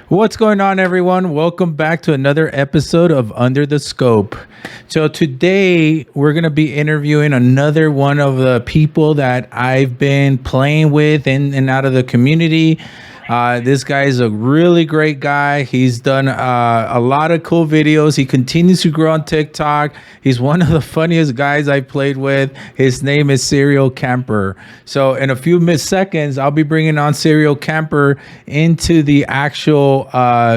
What's going on, everyone? Welcome back to another episode of Under the Scope. So, today we're going to be interviewing another one of the people that I've been playing with in and out of the community. This guy is a really great guy. He's done a lot of cool videos. He continues to grow on TikTok. He's one of the funniest guys I played with. His name is Serial Kamper. So in a few seconds, I'll be bringing on Serial Kamper into the actual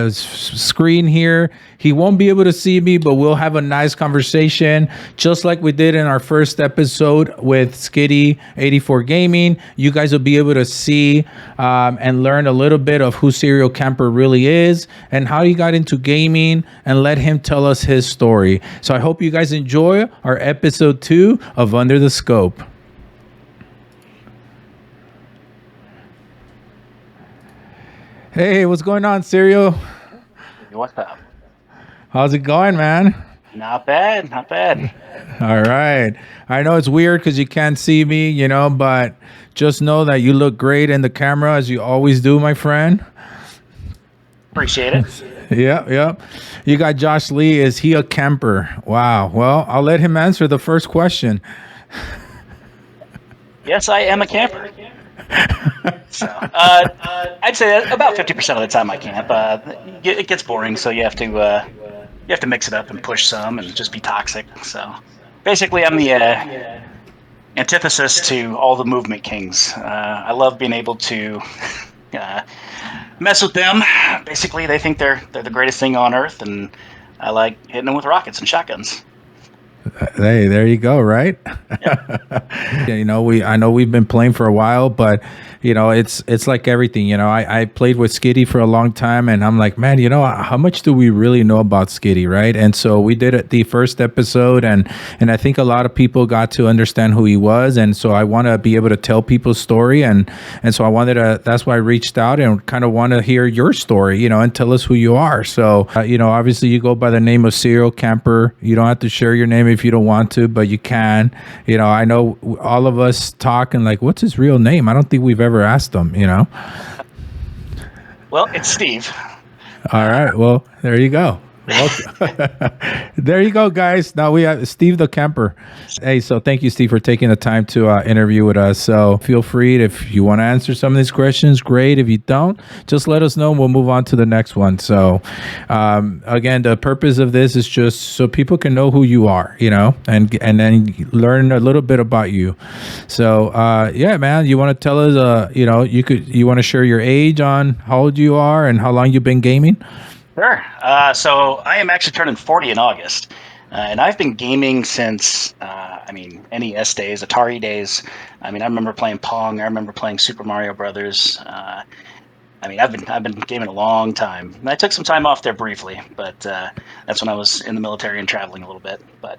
screen here. He won't be able to see me, but we'll have a nice conversation, just like we did in our first episode with Skitty 84 Gaming. You guys will be able to see and learn a little bit of who Serial Kamper really is and how he got into gaming, and let him tell us his story. So I hope you guys enjoy our episode 2 of Under the Scope. Hey, what's going on, Serial? What's up? How's it going, man? Not bad, not bad. All right. I know it's weird because you can't see me, but just know that you look great in the camera, as you always do, my friend. Appreciate it. Yeah. You got Josh Lee. Is he a camper? Wow. Well, I'll let him answer the first question. Yes, I am a camper. So, I'd say about 50% of the time I camp. It gets boring, so you have to mix it up and push some and just be toxic. So basically, I'm the antithesis to all the movement kings. I love being able to mess with them. Basically, they think they're the greatest thing on earth, and I like hitting them with rockets and shotguns. Hey, there you go, right? I know we've been playing for a while, but it's like everything. I played with Skitty for a long time, and I'm like, man, how much do we really know about Skitty, right? And so we did it the first episode, and I think a lot of people got to understand who he was, and so I want to be able to tell people's story, and so I wanted to. That's why I reached out and kind of want to hear your story, and tell us who you are. So obviously you go by the name of Serial Kamper. You don't have to share your name if you don't want to, but you can. I know all of us talk and like, what's his real name? I don't think we've ever asked him. Well, it's Steve. All right. Well, there you go. There you go, guys. Now we have Steve the Camper. Hey, so thank you, Steve, for taking the time to interview with us. So feel free, if you want to answer some of these questions, great. If you don't, just let us know and we'll move on to the next one. So again, the purpose of this is just so people can know who you are, and then learn a little bit about you. So yeah, man, you want to tell us, you want to share your age on how old you are and how long you've been gaming? Sure. So I am actually turning 40 in August, and I've been gaming since, NES days, Atari days. I remember playing Pong. I remember playing Super Mario Brothers. I've been gaming a long time. And I took some time off there briefly, but that's when I was in the military and traveling a little bit. But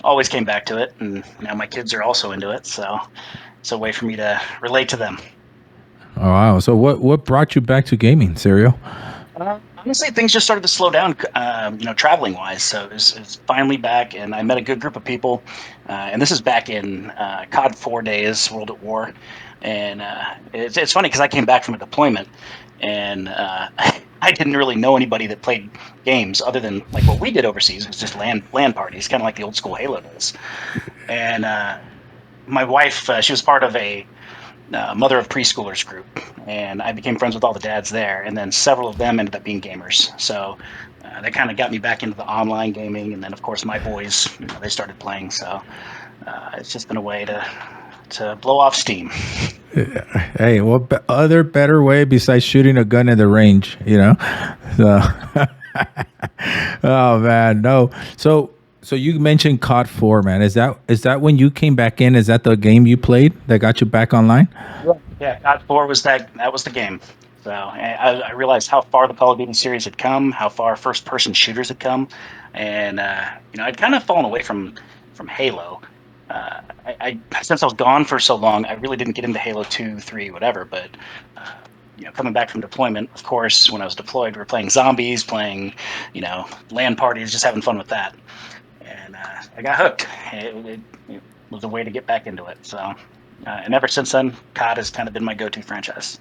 always came back to it, and now my kids are also into it, so it's a way for me to relate to them. Oh, wow. So what brought you back to gaming, Serial? Honestly, things just started to slow down, traveling wise. So it was finally back, and I met a good group of people. And this is back in COD 4 days, World at War. And it's funny because I came back from a deployment, and I didn't really know anybody that played games other than like what we did overseas. It was just LAN parties, kind of like the old school Halo days. And my wife, she was part of a mother of preschoolers group, and I became friends with all the dads there, and then several of them ended up being gamers. So that kind of got me back into the online gaming, and then of course my boys, they started playing. So it's just been a way to blow off steam. Hey, what other better way besides shooting a gun in the range, So oh man, no. So you mentioned COD 4, man. Is that when you came back in? Is that the game you played that got you back online? Yeah, COD 4 was that was the game. So I realized how far the Call of Duty series had come, how far first-person shooters had come, and I'd kind of fallen away from Halo. Since I was gone for so long, I really didn't get into Halo 2, 3, whatever. But coming back from deployment, of course, when I was deployed, we were playing zombies, playing LAN parties, just having fun with that. And I got hooked. It was a way to get back into it. So, and ever since then, COD has kind of been my go-to franchise.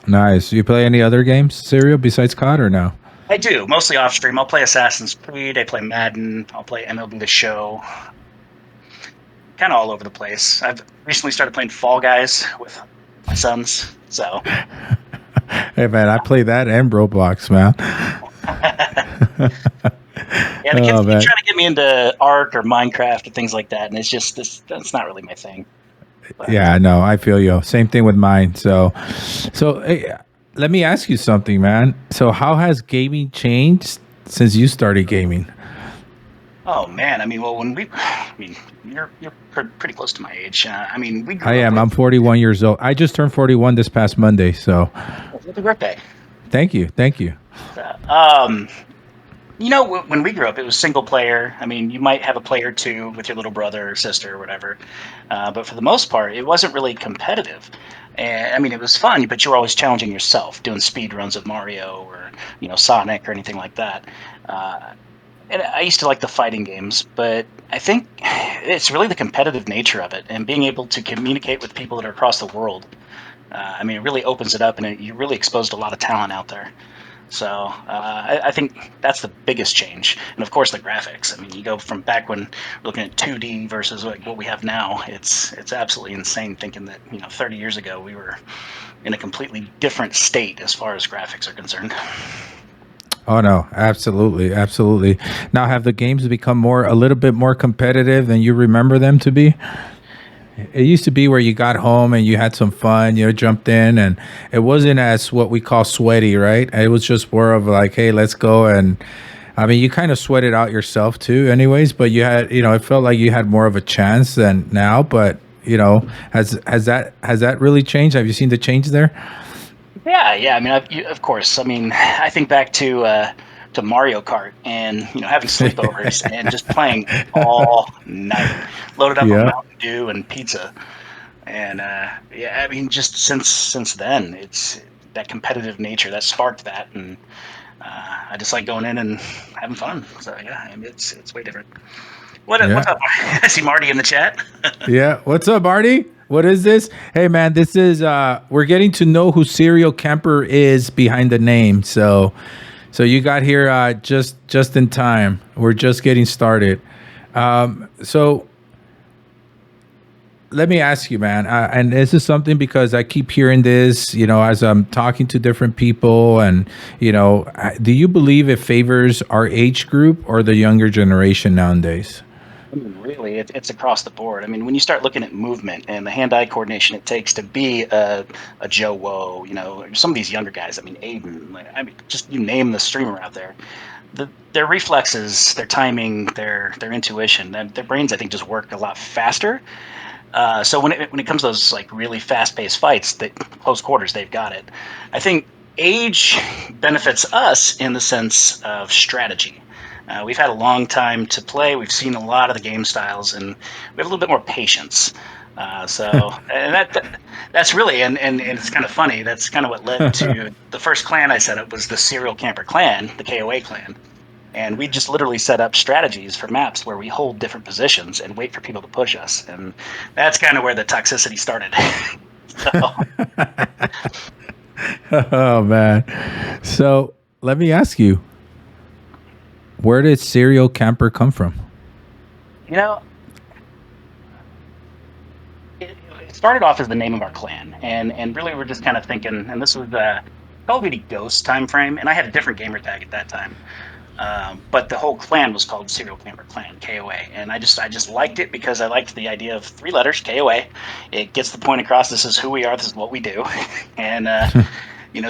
Nice. You play any other games, Serial, besides COD or no? I do, mostly off stream. I'll play Assassin's Creed, I play Madden, I'll play MLB The Show, kind of all over the place. I've recently started playing Fall Guys with my sons, so. Hey man, I play that and Roblox, man. Yeah, the kids Oh keep man. trying to get me into Ark or Minecraft or things like that, and it's just that's not really my thing. But Yeah, no, I feel you. Same thing with mine. So hey, let me ask you something, man. So how has gaming changed since you started gaming? oh man, I mean, well, I mean, you're pretty close to my age. I mean, we I grew up am. I'm with. 41 years old. I just turned 41 this past Monday. So Happy birthday. thank you. Thank you. Uh, um, when we grew up, it was single player. I mean, you might have a player or two with your little brother or sister or whatever, but for the most part, it wasn't really competitive. And I mean, it was fun, but you were always challenging yourself, doing speed runs of Mario or Sonic or anything like that. Uh, and I used to like the fighting games, but I think it's really the competitive nature of it and being able to communicate with people that are across the world. I mean, it really opens it up, and you really exposed a lot of talent out there. So I think that's the biggest change, and of course the graphics. I mean, you go from back when we're looking at 2D versus what we have now. It's absolutely insane thinking that 30 years ago we were in a completely different state as far as graphics are concerned. Oh no, absolutely, absolutely. Now have the games become more a little bit more competitive than you remember them to be? It used to be where you got home and you had some fun, jumped in, and it wasn't as what we call sweaty, right? It was just more of like, hey, let's go. And I mean, you kind of sweated out yourself too, anyways, but you had, it felt like you had more of a chance than now. But, has that really changed? Have you seen the change there? Yeah, yeah. I mean, of course. I mean, I think back to Mario Kart and having sleepovers and just playing all night, loaded up on Yeah. Mountain Dew and pizza. And yeah, I mean, just since then, it's that competitive nature that sparked that, and I just like going in and having fun. So yeah, I mean, it's way different. What's Yeah. up? I see Marty in the chat. Yeah. What's up, Artie? What is this? Hey man, this is we're getting to know who Serial Camper is behind the name. So you got here just in time. We're just getting started. So let me ask you, man, and this is something because I keep hearing this, as I'm talking to different people, and do you believe it favors our age group or the younger generation nowadays? I mean, really, it's across the board. I mean, when you start looking at movement and the hand-eye coordination it takes to be a Joe Woe, some of these younger guys. I mean, Aiden. Like, I mean, just you name the streamer out there. Their reflexes, their timing, their intuition, their brains, I think, just work a lot faster. So when it comes to those like really fast-paced fights, that close quarters, they've got it. I think age benefits us in the sense of strategy. We've had a long time to play. We've seen a lot of the game styles, and we have a little bit more patience. And that's really and it's kind of funny. That's kind of what led to the first clan I set up was the Serial Camper clan, the KOA clan, and we just literally set up strategies for maps where we hold different positions and wait for people to push us, and that's kind of where the toxicity started. So, Oh man. So let me ask you, where did Serial Camper come from? you know, it started off as the name of our clan, and really we're just kind of thinking, and this was Call of Duty Ghost time frame, and I had a different gamer tag at that time. But the whole clan was called Serial Camper Clan KOA, and I just liked it because I liked the idea of three letters KOA. It gets the point across. This is who we are. This is what we do, and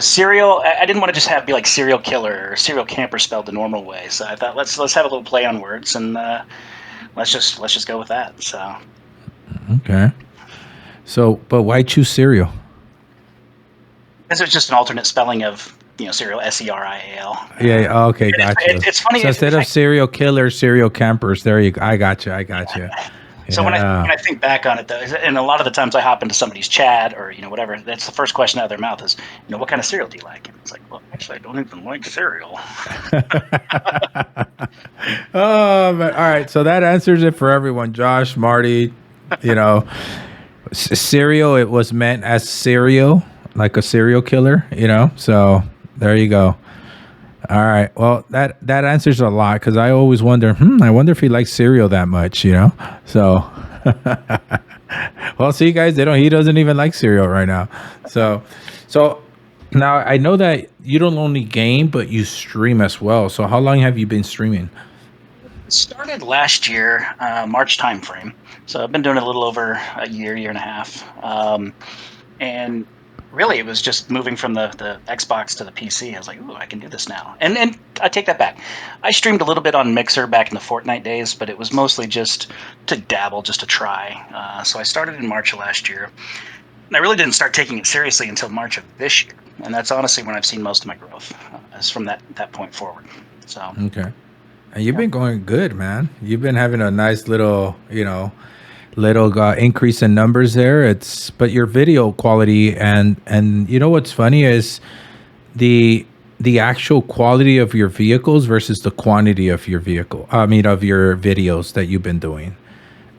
serial. I didn't want to just be like serial killer or serial camper spelled the normal way. So I thought let's have a little play on words and let's just go with that. So Okay. So, but why choose Serial? this is just an alternate spelling of serial SERIAL. Yeah. Yeah, okay. It's, Gotcha. it's, it's funny So instead of serial killers, serial campers. There you go. I got you. I got you. So when I Yeah. when I think back on it though, and a lot of the times I hop into somebody's chat or whatever, that's the first question out of their mouth is, what kind of cereal do you like? And it's like, well, actually, I don't even like cereal. Oh, man. All right. So that answers it for everyone. Josh, Marty, you know, cereal. It was meant as cereal, like a serial killer, you know? So there you go. All right. Well, that answers a lot because I always wonder, I wonder if he likes cereal that much, you know? So, well, see, guys, he doesn't even like cereal right now. So now I know that you don't only game, but you stream as well. So how long have you been streaming? Started last year, March timeframe. So I've been doing it a little over a year and a half. And really, it was just moving from the Xbox to the PC. I was like, ooh, I can do this now. And I take that back. I streamed a little bit on Mixer back in the Fortnite days, but it was mostly just to dabble, just to try. So I started in March of last year. And I really didn't start taking it seriously until March of this year. And that's honestly when I've seen most of my growth, is from that point forward. So, Okay. And you've yeah. been going good, man. You've been having a nice little, little increase in numbers there. But your video quality and you know what's funny is the the actual quality of your vehicles versus the quantity of your vehicle. I mean, of your videos that you've been doing,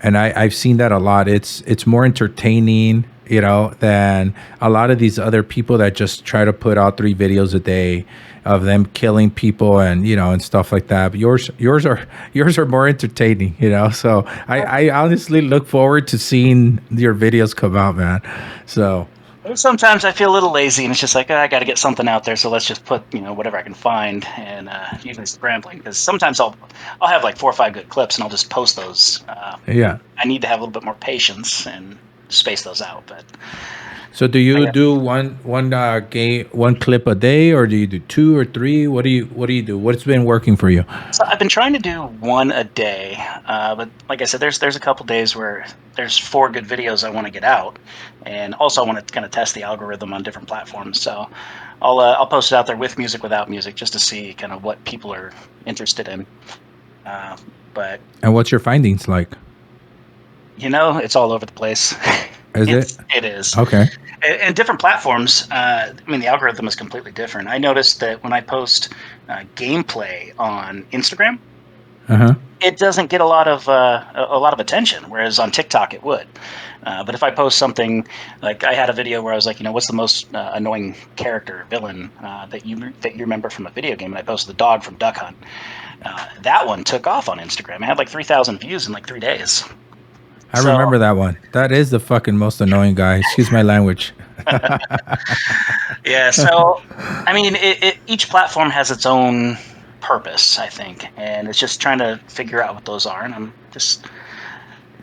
and I've seen that a lot. It's more entertaining, than a lot of these other people that just try to put out 3 videos a day of them killing people and and stuff like that. But yours are more entertaining, So I honestly look forward to seeing your videos come out, man. So Sometimes I feel a little lazy, and it's just like, "Oh, I got to get something out there, so let's just put whatever I can find." And usually scrambling because sometimes I'll have like 4 or 5 good clips, and I'll just post those. yeah. I need to have a little bit more patience and space those out. So do you do one clip a day, or do you do 2 or 3? What do you do? What's been working for you? So I've been trying to do one a day, but like I said, there's a couple days where there's 4 good videos I want to get out, and also I want to kind of test the algorithm on different platforms. So I'll post it out there with music, without music, just to see kind of what people are interested in. Uh, but And what's your findings like? it's all over the place. Is it It is. okay? And different platforms. I mean, the algorithm is completely different. I noticed that when I post gameplay on Instagram, Uh huh. it doesn't get a lot of attention, whereas on TikTok it would. But if I post something like, I had a video where I was like, what's the most annoying character villain that you remember from a video game, and I posted the dog from Duck Hunt. That one took off on Instagram. It had like 3,000 views in like 3 days. I So remember that one. That is the fucking most annoying guy. Excuse my language. yeah, so I mean, each platform has its own purpose, I think, and it's just trying to figure out what those are, and I'm just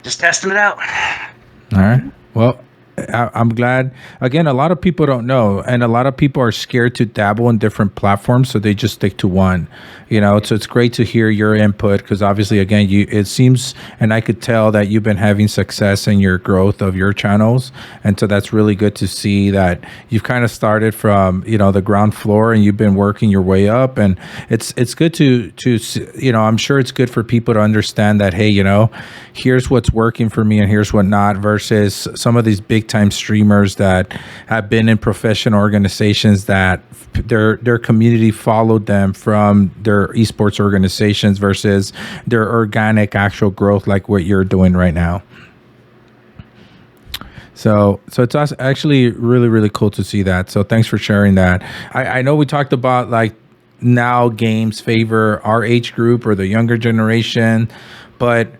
testing it out. All right. Well, I'm glad. Again, a lot of people don't know, and a lot of people are scared to dabble in different platforms, so they just stick to one. So it's great to hear your input because obviously, again, it seems, and I could tell that you've been having success in your growth of your channels, and so that's really good to see that you've kind of started from the ground floor and you've been working your way up, and it's good I'm sure it's good for people to understand that, hey, here's what's working for me and here's what not, versus some of these big time streamers that have been in professional organizations that their community followed them from their esports organizations versus their organic actual growth like what you're doing right now. So it's actually really, really cool to see that. So thanks for sharing that. I know we talked about like now games favor our age group or the younger generation, but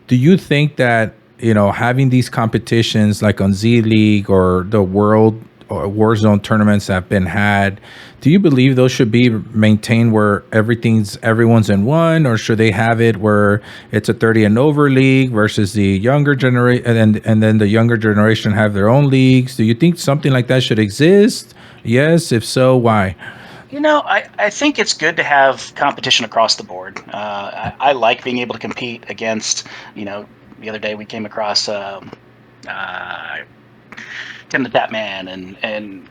do you think that having these competitions like on Z League or the World or Warzone tournaments that have been had, do you believe those should be maintained where everyone's in one, or should they have it where it's a 30 and over league versus the younger generation, and then the younger generation have their own leagues? Do you think something like that should exist? Yes, if so, why? I think it's good to have competition across the board. I like being able to compete against, the other day we came across Tim the Tatman and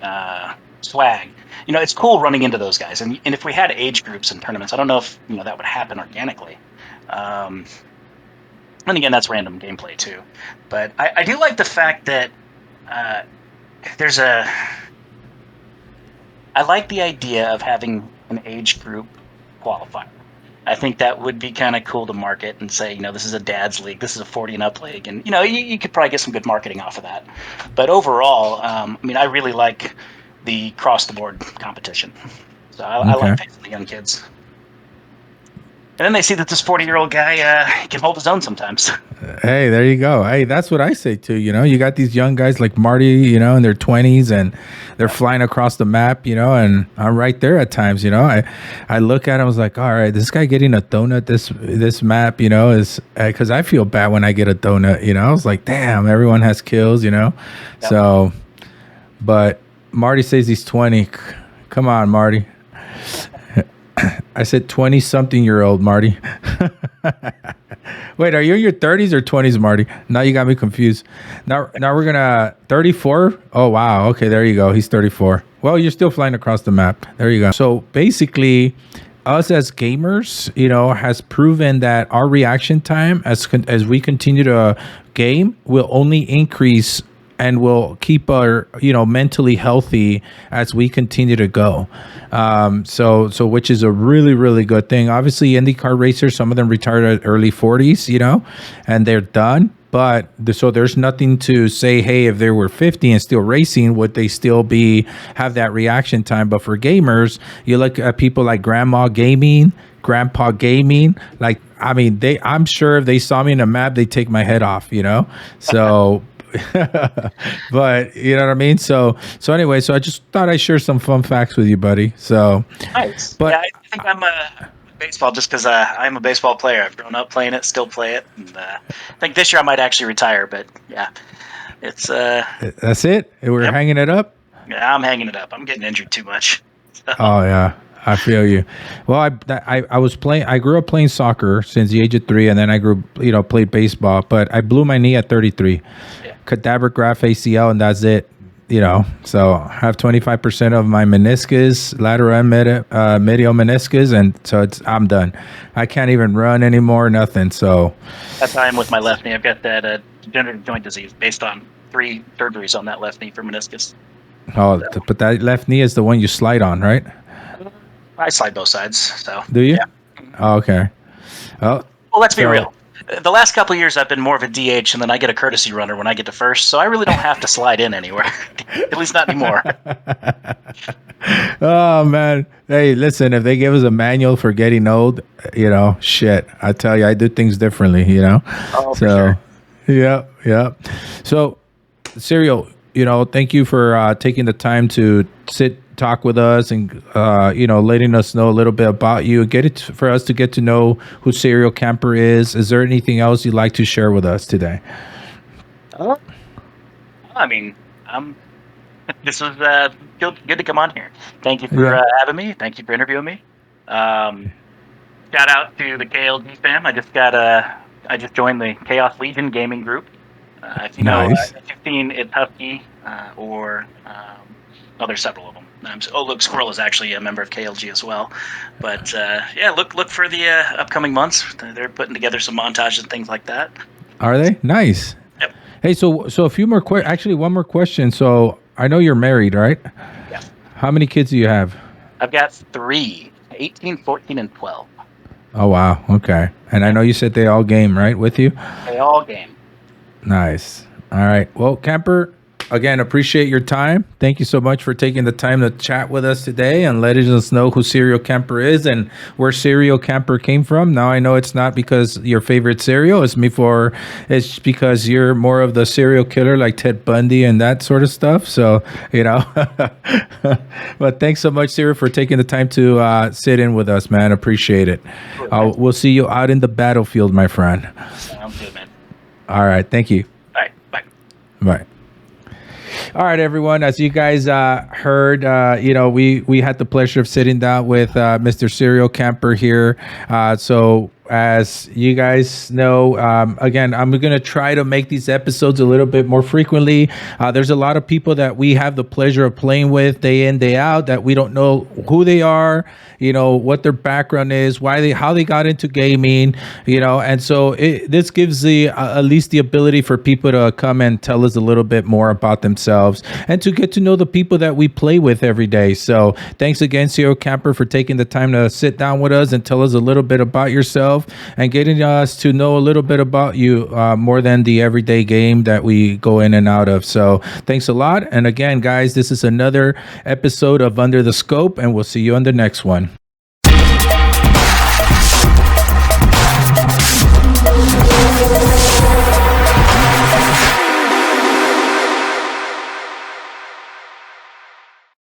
Swag. It's cool running into those guys. And if we had age groups and tournaments, I don't know if that would happen organically. Um, and again, that's random gameplay too. But I do like the fact that uh, there's a. I like the idea of having an age group qualifier. I think that would be kind of cool to market and say, this is a dad's league, this is a 40 and up league, and you could probably get some good marketing off of that. But overall, I mean, I really like the cross the board competition. So I Okay. like facing the young kids. And then they see that this 40-year-old guy can hold his own sometimes. Hey, there you go. Hey, that's what I say too. You got these young guys like Marty, in their 20s, and they're flying across the map, and I'm right there at times. I look at him, I was like, all right, this guy getting a donut, this map, is because I feel bad when I get a donut. I was like, damn, everyone has kills. Yep. So, but Marty says he's 20. Come on, Marty. I said 20-something-year-old Marty. Wait, are you in your 30s or 20s, Marty? Now you got me confused. Now we're gonna 34. Oh wow. Okay, there you go. He's 34. Well, you're still flying across the map. There you go. So basically, us as gamers, has proven that our reaction time as we continue to game will only increase and will keep our mentally healthy as we continue to go. So which is a really, really good thing. Obviously, IndyCar racers, some of them retired at early 40s, and they're done. But so there's nothing to say, hey, if they were 50 and still racing, would they still have that reaction time? But for gamers, you look at people like Grandpa Gaming, like, I mean, I'm sure if they saw me in a map, they'd take my head off, So but you know what I mean? So anyway, so I just thought I'd share some fun facts with you, buddy. So Nice. But yeah, I think I'm baseball just because I'm a baseball player. I've grown up playing it, still play it. And, I think this year I might actually retire, but yeah, it's that's it. We're Yep. hanging it up. yeah, I'm hanging it up. I'm getting injured too much. So, Oh yeah, I feel you. Well, I was playing. I grew up playing soccer since the age of 3, and then I played baseball. But I blew my knee at 33, Yeah. cadaver graft ACL, and that's it. So I have 25% of my meniscus, lateral and medial meniscus, and so I'm done. I can't even run anymore, nothing. So that's why I'm with my left knee. I've got that degenerative joint disease based on 3 surgeries on that left knee for meniscus. but that left knee is the one you slide on, right? I slide both sides. So Do you? Yeah. Oh, okay. Oh, Well, let's be So- real. The last couple of years, I've been more of a DH, and then I get a courtesy runner when I get to first. So I really don't have to slide in anywhere, at least not anymore. oh man. Hey, listen, if they give us a manual for getting old, shit. I tell you, I do things differently, Oh, for So sure. yeah. So Serial, thank you for taking the time to talk with us and letting us know a little bit about you, for us to get to know who Serial Kamper is. Is there anything else you'd like to share with us today? I mean, this was good to come on here. Thank you for having me. Thank you for interviewing me. Shout out to the KLG fam. I just joined the Chaos Legion gaming group. If you know, Nice. if you've seen It's Husky or there's several of them. Look, Squirrel is actually a member of KLG as well. But yeah, look for the upcoming months. They're putting together some montages and things like that. Are they? Nice. Yep. Hey, so a few more actually one more question. So I know you're married, right? Yeah. How many kids do you have? I've got 3, 18, 14, and 12. Oh wow. Okay. And I know you said they all game, right, with you? They all game. Nice. All right. Well, Kamper, again, appreciate your time. Thank you so much for taking the time to chat with us today and letting us know who Serial Kamper is and where Serial Kamper came from. Now I know it's not because your favorite cereal. It's because you're more of the serial killer like Ted Bundy and that sort of stuff. So, but thanks so much, Serial, for taking the time to sit in with us, man. Appreciate it. We'll see you out in the battlefield, my friend. Sounds good, man. All right. Thank you. All right, bye. Bye. All right, everyone. As you guys heard, we had the pleasure of sitting down with Mr. Serial Kamper here. So as you guys know, again, I'm going to try to make these episodes a little bit more frequently. There's a lot of people that we have the pleasure of playing with day in, day out that we don't know who they are, what their background is, how they got into gaming, and so this gives at least the ability for people to come and tell us a little bit more about themselves and to get to know the people that we play with every day. So thanks again, Serial Kamper, for taking the time to sit down with us and tell us a little bit about yourself yourself and getting us to know a little bit about you more than the everyday game that we go in and out of. So thanks a lot. And again, guys, this is another episode of Under the Scope, and we'll see you on the next one.